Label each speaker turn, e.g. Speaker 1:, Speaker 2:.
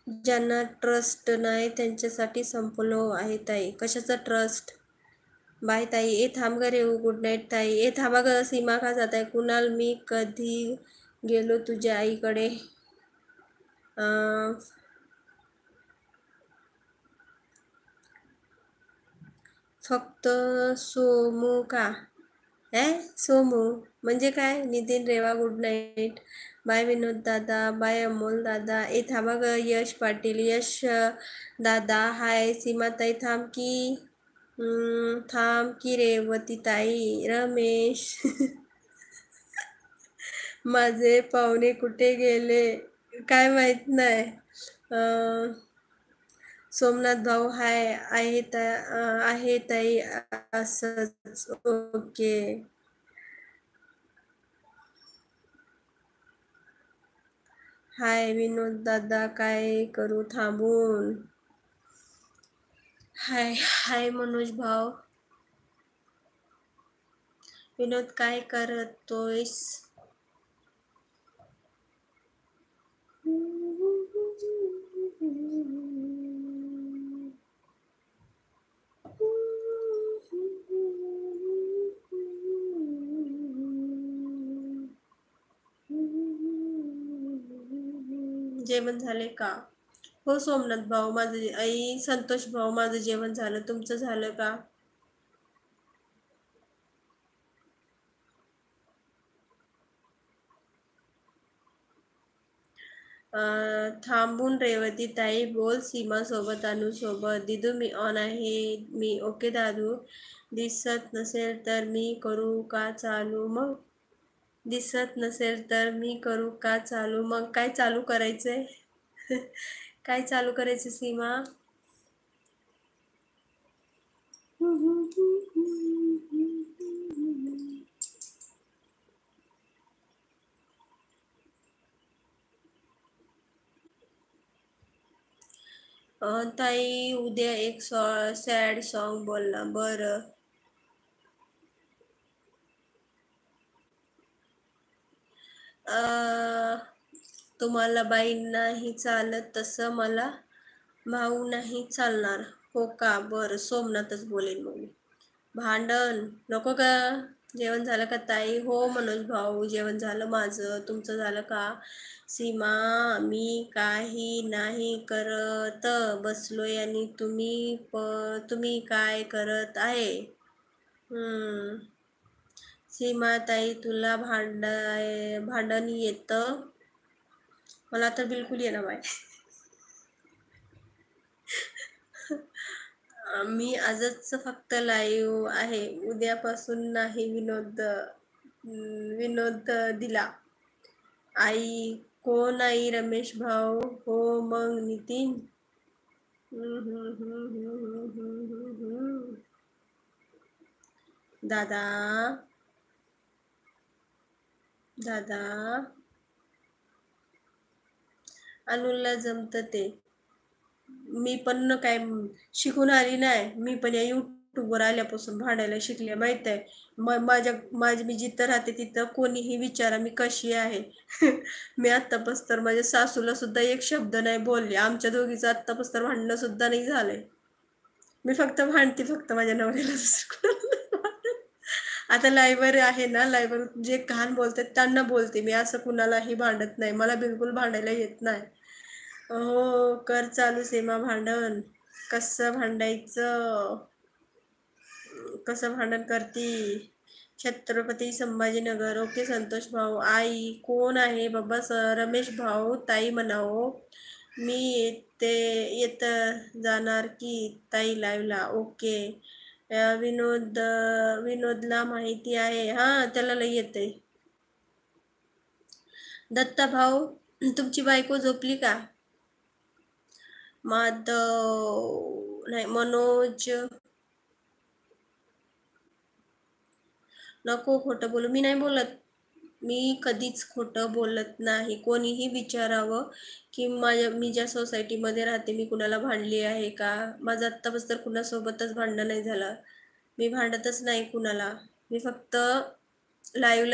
Speaker 1: ज्यांना ट्रस्ट नाही त्यांच्यासाठी संपलो आहे ताई. कशाचा ट्रस्ट? बाय ताई. थांब ग रेऊ. गुड नाईट ताई. थांबा ग. सीमा का जात आहे? कुणाल मी कधी गेलो तुझ्या आईकडे? फक्त सोमू का? सोमू म्हणजे काय? Nitin Reva good night. Bye Vinod दादा. बाय अमोल दादा. थांबा ग. यश पाटील. यश दादा हाय. सीमाताई थांब की. थांब की रेवती ताई. रमेश माझे पाहुणे कुठे गेले काय माहित नाही. सोमनाथ भाऊ हाय. आहे ताई असंच. ओके. हाय विनोद दादा. काय करू थांबून? हाय हाय मनोज भाऊ. विनोद काय करतोयस? जेवण झाले का? हो सोमनाथ भाऊ. माझं आई संतोष भाऊ. माझं जेवण झालं. तुमचं झालं का? थांबून रेवती ताई बोल सीमा सोबत अनु सोबत. दिदू मी ऑन आहे. मी ओके दादू. दिसत नसेल तर मी करू का चालू मग? दिसत नसेल तर मी करू का चालू मग? काय चालू करायचंय? काय चालू करायचं सीमा? ताई उद्या एक सॅड सॉन्ग बोल ना. बरं. तुम्हाला बाई नाही चालत तसं मला भाऊ नाही चालणार. हो का? बरं सोमनाथच बोलेल मग मी. भांडण नको का? जेवण झालं का ताई? हो मनोज भाऊ जेवण झालं माझं. तुमचं झालं का? सीमा मी काही नाही करत बसलोय. आणि तुम्ही काय करत आहे? सीमा ताई तुला भांडण येतं? मला तर बिलकुल येणार बाय. मी आजच फक्त लाईव्ह आहे. उद्यापासून नाही. विनोद दिला. आई कोण? आई रमेश भाऊ. हो मग नितीन. दादा दादा अनुला जमत ते. मी पण काय शिकून आली नाही. मी पण या यूट्यूबवर आल्यापासून भांडायला शिकले माहित आहे. मी जिथं राहते तिथं कोणीही विचारा मी कशी आहे. मी आत्तापास तर माझ्या सासूला सुद्धा एक शब्द नाही बोलले. आमच्या दोघीचं आत्तापास तर भांडणं सुद्धा नाही झालंय. मी फक्त भांडते फक्त माझ्या नवऱ्याला. आता लाईव्हवर आहे ना, लाईव्हवर जे घाण बोलतात त्यांना बोलते मी. असं कुणालाही भांडत नाही. मला बिलकुल भांडायला येत नाही. हो कर चालू सीमा भांडण. कसं भांडायचं? कसं भांडण करती? छत्रपती संभाजीनगर. ओके संतोष भाऊ. आई कोण आहे बाबा? रमेश भाऊ. ताई म्हणावं. मी येत जाणार की ताई लाईव्हला. ओके. विनोदला माहिती आहे. त्याला लई येते. दत्ता भाऊ तुमची बायको झोपली का? माधव नाही मनोज. नको खोटं बोलू. मी नाही बोलत. मी कधीच खोटं बोलत नाही. कोणीही विचारावं की मी ज्या सोसायटीमध्ये राहते मी कुणाला भांडली आहे का? माझं आत्तापासून तर कुणासोबतच भांडण नाही झालं. मी भांडतच नाही कुणाला. मी फक्त लाईव्ह